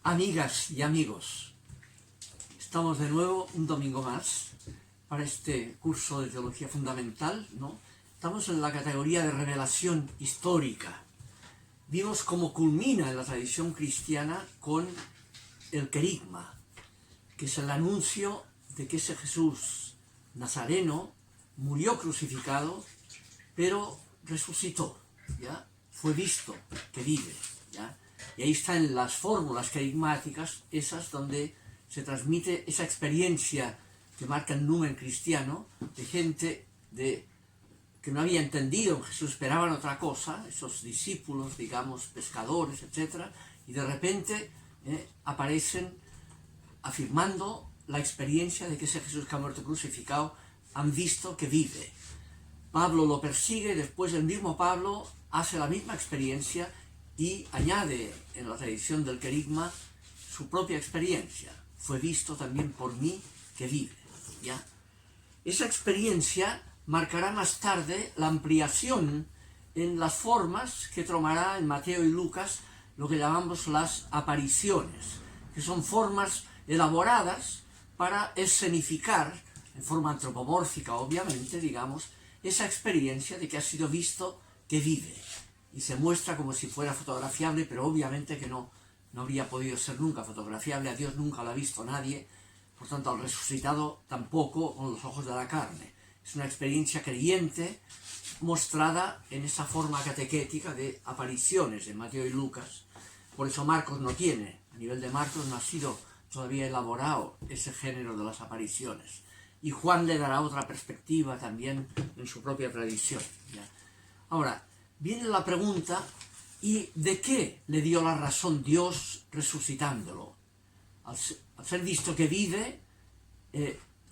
Amigas y amigos, estamos de nuevo un domingo más para este curso de Teología Fundamental, ¿no? Estamos en la categoría de revelación histórica. Vimos cómo culmina en la tradición cristiana con el querigma, que es el anuncio de que ese Jesús nazareno murió crucificado, pero resucitó, ¿ya? Fue visto que vive, ¿ya? Y ahí están las fórmulas querigmáticas, esas donde se transmite esa experiencia que marca el numen cristiano, de gente que no había entendido en Jesús, esperaban otra cosa, esos discípulos, digamos, pescadores, etc. Y de repente aparecen afirmando la experiencia de que ese Jesús que ha muerto crucificado han visto que vive. Pablo lo persigue, después el mismo Pablo hace la misma experiencia y añade en la tradición del querigma su propia experiencia. Fue visto también por mí que vive, ¿ya? Esa experiencia marcará más tarde la ampliación en las formas que tomará en Mateo y Lucas lo que llamamos las apariciones, que son formas elaboradas para escenificar, en forma antropomórfica obviamente, digamos, esa experiencia de que ha sido visto que vive. Y se muestra como si fuera fotografiable, pero obviamente que no habría podido ser nunca fotografiable. A Dios nunca lo ha visto nadie, por tanto al resucitado tampoco con los ojos de la carne. Es una experiencia creyente mostrada en esa forma catequética de apariciones en Mateo y Lucas. Por eso Marcos no tiene, a nivel de Marcos no ha sido todavía elaborado ese género de las apariciones. Y Juan le dará otra perspectiva también en su propia tradición, ¿ya? Ahora, viene la pregunta, ¿y de qué le dio la razón Dios resucitándolo? Al ser visto que vive,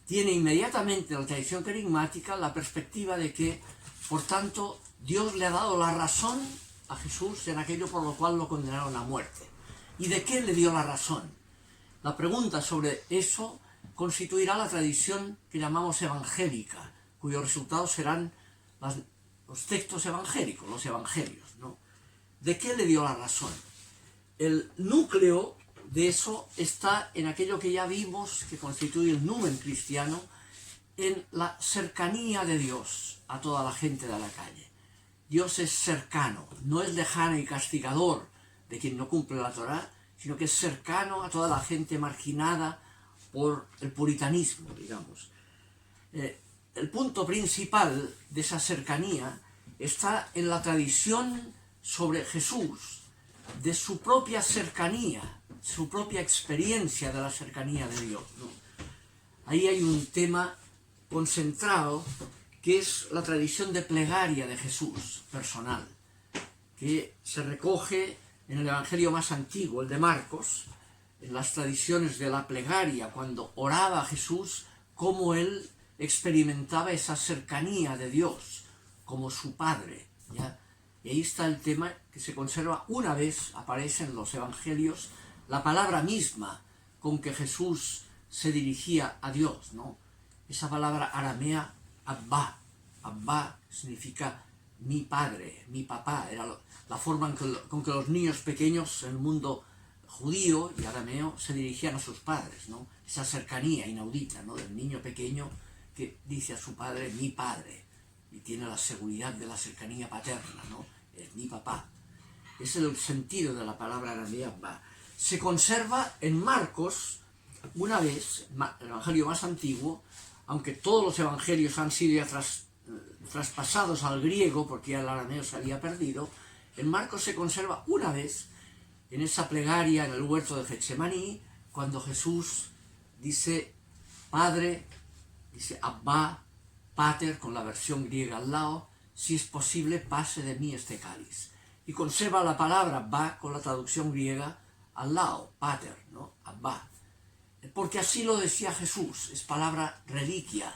tiene inmediatamente la tradición querigmática la perspectiva de que, por tanto, Dios le ha dado la razón a Jesús en aquello por lo cual lo condenaron a muerte. ¿Y de qué le dio la razón? La pregunta sobre eso constituirá la tradición que llamamos evangélica, cuyos resultados serán los textos evangélicos, los evangelios, ¿no? ¿De qué le dio la razón? El núcleo de eso está en aquello que ya vimos, que constituye el numen cristiano, en la cercanía de Dios a toda la gente de la calle. Dios es cercano, no es lejano y castigador de quien no cumple la Torá, sino que es cercano a toda la gente marginada por el puritanismo, digamos. El punto principal de esa cercanía está en la tradición sobre Jesús, de su propia cercanía, su propia experiencia de la cercanía de Dios, ¿no? Ahí hay un tema concentrado que es la tradición de plegaria de Jesús, personal, que se recoge en el Evangelio más antiguo, el de Marcos, en las tradiciones de la plegaria, cuando oraba a Jesús, cómo él experimentaba esa cercanía de Dios como su Padre, ¿ya? Y ahí está el tema que se conserva una vez, aparece en los evangelios, la palabra misma con que Jesús se dirigía a Dios, ¿no? Esa palabra aramea, Abba. Abba significa mi padre, mi papá. Era la forma con que los niños pequeños en el mundo judío y arameo se dirigían a sus padres, ¿no? Esa cercanía inaudita, ¿no? Del niño pequeño que dice a su padre, mi padre, y tiene la seguridad de la cercanía paterna, ¿no? Es mi papá. Ese es el sentido de la palabra aramea Abba. Se conserva en Marcos, una vez, el evangelio más antiguo, aunque todos los evangelios han sido ya traspasados al griego, porque ya el arameo se había perdido, en Marcos se conserva una vez, en esa plegaria en el huerto de Getsemaní, cuando Jesús dice Padre, dice Abba, Pater, con la versión griega al lado, si es posible, pase de mí este cáliz. Y conserva la palabra Abba con la traducción griega al lado, Pater, ¿no? Abba. Porque así lo decía Jesús, es palabra reliquia,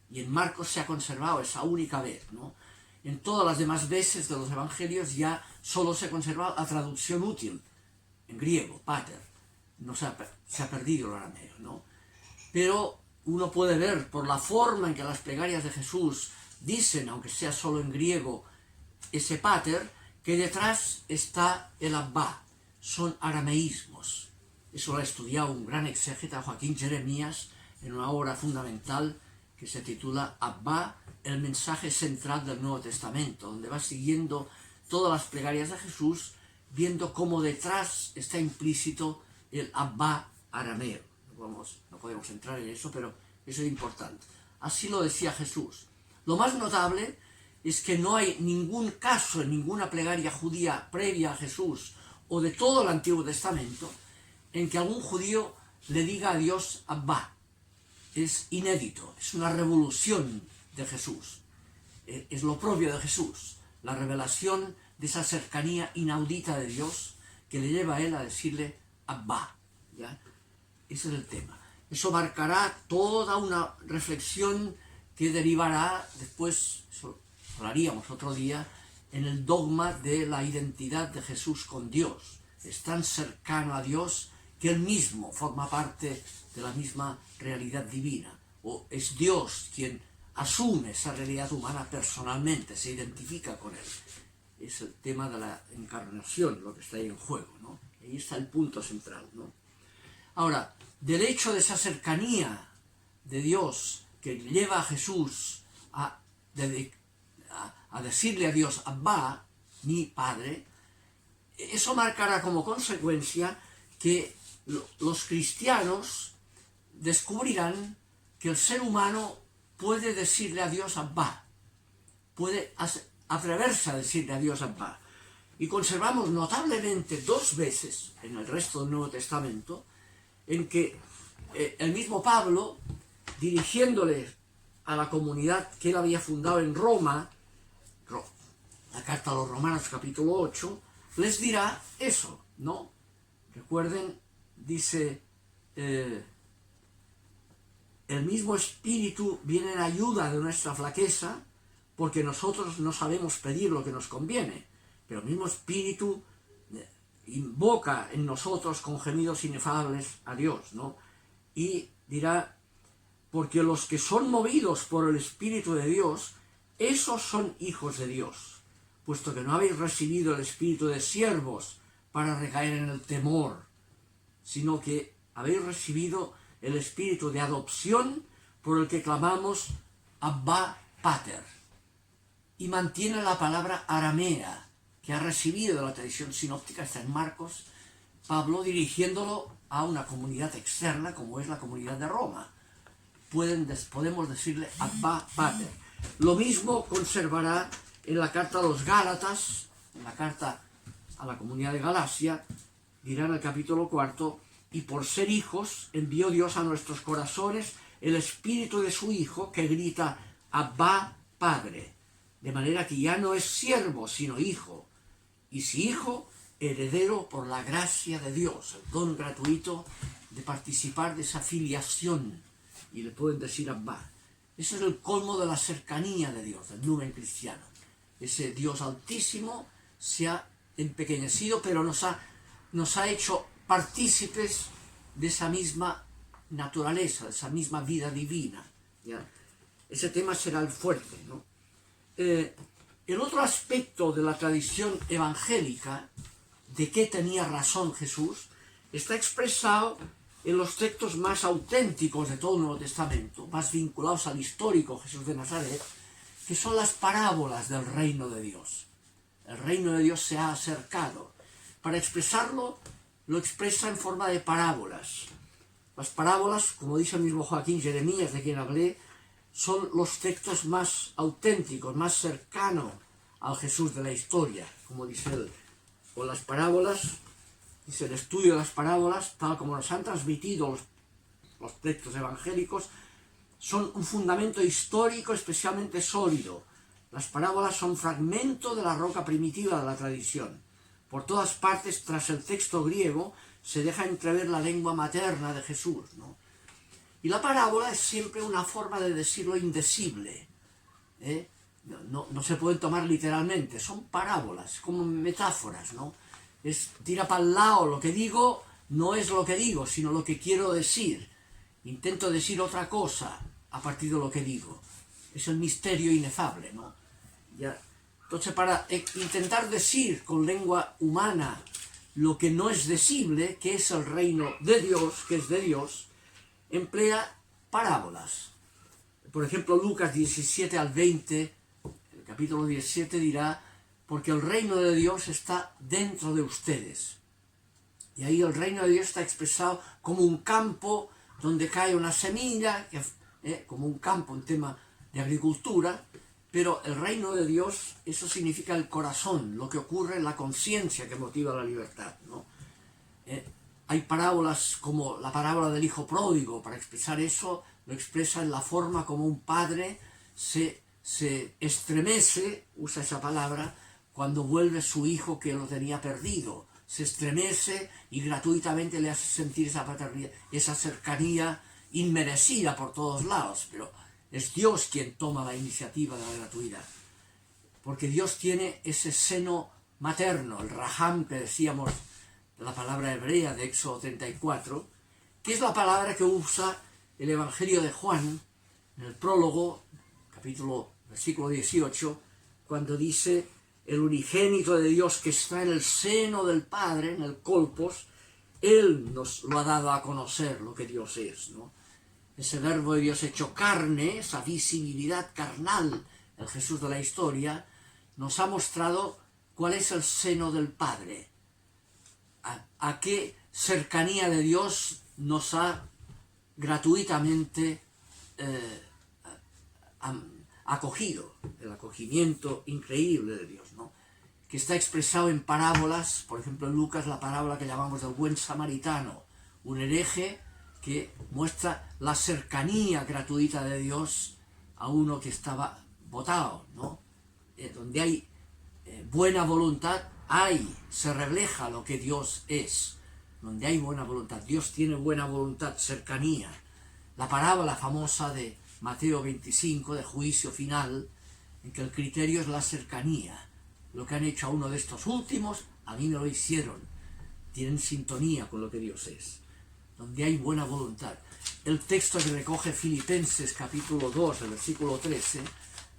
y en Marcos se ha conservado esa única vez, ¿no? En todas las demás veces de los evangelios ya solo se conserva la traducción útil, en griego, pater. No se ha perdido el arameo, ¿no? Pero uno puede ver por la forma en que las plegarias de Jesús dicen, aunque sea solo en griego, ese pater, que detrás está el Abba. Son arameísmos. Eso lo ha estudiado un gran exégeta, Joaquín Jeremías, en una obra fundamental que se titula Abba, el mensaje central del Nuevo Testamento, donde va siguiendo todas las plegarias de Jesús, viendo cómo detrás está implícito el Abba arameo. No podemos entrar en eso, pero eso es importante. Así lo decía Jesús. Lo más notable es que no hay ningún caso en ninguna plegaria judía previa a Jesús o de todo el Antiguo Testamento en que algún judío le diga a Dios Abba. Es inédito, es una revolución de Jesús. Es lo propio de Jesús, la revelación de esa cercanía inaudita de Dios que le lleva a él a decirle Abba. ¿Ya? Ese es el tema. Eso marcará toda una reflexión que derivará después, eso hablaríamos otro día, en el dogma de la identidad de Jesús con Dios. Es tan cercano a Dios que él mismo forma parte de la misma realidad divina. O es Dios quien asume esa realidad humana personalmente, se identifica con él. Es el tema de la encarnación lo que está ahí en juego, ¿no? Ahí está el punto central, ¿no? Ahora, del hecho de esa cercanía de Dios que lleva a Jesús a decirle a Dios Abba, mi Padre, eso marcará como consecuencia que los cristianos descubrirán que el ser humano puede decirle a Dios Abba, puede atreverse a decirle a Dios Abba. Y conservamos notablemente 2 veces en el resto del Nuevo Testamento en que el mismo Pablo, dirigiéndole a la comunidad que él había fundado en Roma, la carta a los Romanos capítulo 8, les dirá eso, ¿no? Recuerden, dice, el mismo Espíritu viene en ayuda de nuestra flaqueza, porque nosotros no sabemos pedir lo que nos conviene, pero el mismo Espíritu invoca en nosotros con gemidos inefables a Dios, ¿no? Y dirá, porque los que son movidos por el Espíritu de Dios, esos son hijos de Dios, puesto que no habéis recibido el espíritu de siervos para recaer en el temor, sino que habéis recibido el espíritu de adopción por el que clamamos Abba Pater. Y mantiene la palabra aramea, que ha recibido de la tradición sinóptica, está en Marcos, Pablo dirigiéndolo a una comunidad externa como es la comunidad de Roma. Podemos decirle Abba Pater. Lo mismo conservará en la carta a los Gálatas, en la carta a la comunidad de Galacia, dirá en el capítulo 4, y por ser hijos envió Dios a nuestros corazones el espíritu de su Hijo que grita Abba Padre, de manera que ya no es siervo sino hijo, y si hijo, heredero por la gracia de Dios, el don gratuito de participar de esa filiación, y le pueden decir Abba. Ese es el colmo de la cercanía de Dios, del numen cristiano. Ese Dios altísimo se ha empequeñecido, pero nos ha hecho partícipes de esa misma naturaleza, de esa misma vida divina. ¿Ya? Ese tema será el fuerte, ¿no? El otro aspecto de la tradición evangélica, de qué tenía razón Jesús, está expresado en los textos más auténticos de todo el Nuevo Testamento, más vinculados al histórico Jesús de Nazaret, que son las parábolas del reino de Dios. El reino de Dios se ha acercado. Para expresarlo, lo expresa en forma de parábolas. Las parábolas, como dice el mismo Joaquín Jeremías, de quien hablé, son los textos más auténticos, más cercanos al Jesús de la historia, como dice él. Con las parábolas, dice, el estudio de las parábolas, tal como nos han transmitido los textos evangélicos, son un fundamento histórico especialmente sólido. Las parábolas son fragmento de la roca primitiva de la tradición. Por todas partes, tras el texto griego, se deja entrever la lengua materna de Jesús, ¿no? Y la parábola es siempre una forma de decir lo indecible, ¿eh? No se pueden tomar literalmente, son parábolas, como metáforas, ¿no? Tira para el lado, lo que digo no es lo que digo, sino lo que quiero decir. Intento decir otra cosa a partir de lo que digo. Es el misterio inefable, ¿no? Ya. Entonces, para intentar decir con lengua humana lo que no es visible, que es el reino de Dios, que es de Dios, emplea parábolas. Por ejemplo, Lucas 17 al 20, el capítulo 17 dirá, porque el reino de Dios está dentro de ustedes. Y ahí el reino de Dios está expresado como un campo donde cae una semilla, como un campo, un tema de agricultura, pero el reino de Dios, eso significa el corazón, lo que ocurre en la conciencia que motiva la libertad, ¿no? Hay parábolas como la parábola del hijo pródigo, para expresar eso, lo expresa en la forma como un padre se estremece, usa esa palabra, cuando vuelve su hijo que lo tenía perdido. Se estremece y gratuitamente le hace sentir esa paternidad, esa cercanía inmerecida por todos lados, pero es Dios quien toma la iniciativa de la gratuidad, porque Dios tiene ese seno materno, el raham que decíamos de la palabra hebrea de Éxodo 34, que es la palabra que usa el Evangelio de Juan en el prólogo, versículo 18, cuando dice: el unigénito de Dios que está en el seno del Padre, en el colpos, Él nos lo ha dado a conocer lo que Dios es, ¿no? Ese verbo de Dios hecho carne, esa visibilidad carnal, el Jesús de la historia, nos ha mostrado cuál es el seno del Padre, a qué cercanía de Dios nos ha gratuitamente acogido, el acogimiento increíble de Dios, ¿no? Que está expresado en parábolas, por ejemplo en Lucas la parábola que llamamos del buen samaritano, un hereje que muestra la cercanía gratuita de Dios a uno que estaba botado, ¿no? Donde hay buena voluntad, se refleja lo que Dios es. Donde hay buena voluntad, Dios tiene buena voluntad, cercanía. La parábola famosa de Mateo 25, de juicio final, en que el criterio es la cercanía. Lo que han hecho a uno de estos últimos, a mí me lo hicieron. Tienen sintonía con lo que Dios es. Donde hay buena voluntad. El texto que recoge Filipenses capítulo 2, el versículo 13,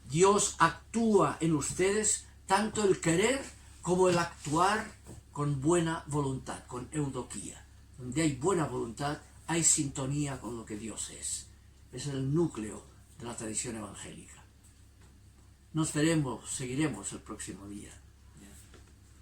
Dios actúa en ustedes tanto el querer como el actuar con buena voluntad, con eudoquía. Donde hay buena voluntad, hay sintonía con lo que Dios es. Es el núcleo de la tradición evangélica. Nos veremos, seguiremos el próximo día.